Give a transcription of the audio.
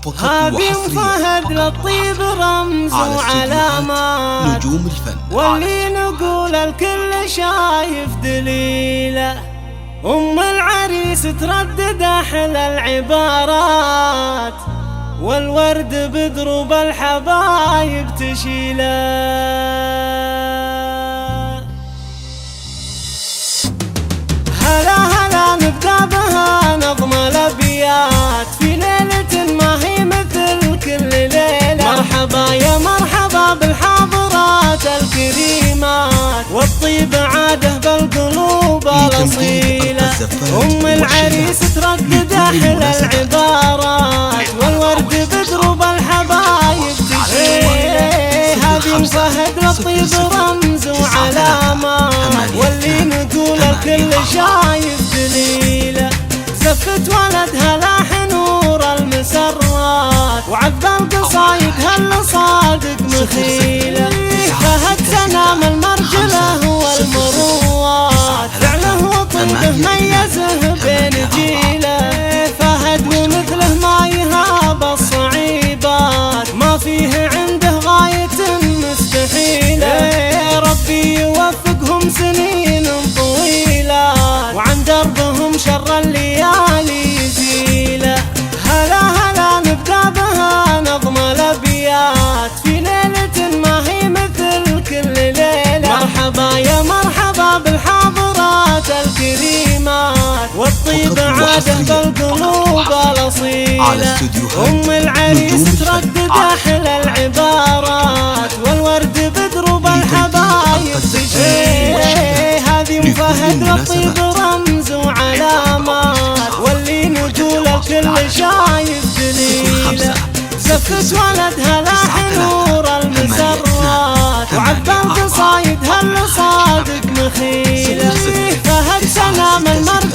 هادي فهد للطيب رمز وعلامات، نجوم الفن واللي نقول الكل شايف دليله. أم العريس تردد أحلى العبارات، والورد بدروب الحبايب تشيله. هلا هلا نبدأ بها نظم الأبيات، في ليلة ما هي مثل كل ليلة. مرحبا يا مرحبا بالحاضرات الكريمات، والطيب عاده بالقلوب الأصيلة. أم العريس تردد أحلى العبارات، والورد بدروب الحبايب تشيله. هادي فهد للطيب رمز وعلامات، واللي نقول الكل شايف دليله. زفت ولدها لاح نور المسرات، وعذب القصايد هل صادق مخيله. فهد سنام المرجله والمروات، فعله وطيبه ميزه بين جيله. فهد ومثله ما يهاب الصعيبات، ما فيه عنده غاية مستحيلة. ربي يوفقهم سنين طويلة، وعن دربهم شر الليالي يزيله. هلا هلا نبدأ بها نظم الأبيات، في ليلة ما هي مثل كل ليلة. مرحبا يا مرحبا بالحاضرات الكريمات، والطيب عاده بالقلوب الأصيلة. أم العريس تردد أحلى العبارات، والورد بدروب الحبايب تشيله. هذه فهد للطيب رمز وعلامات، واللي نقول الكل شايف دليله. زفت ولدها لاح نور المسرات، وعذب القصايد هل صادق مخيله. فهد سلام المرء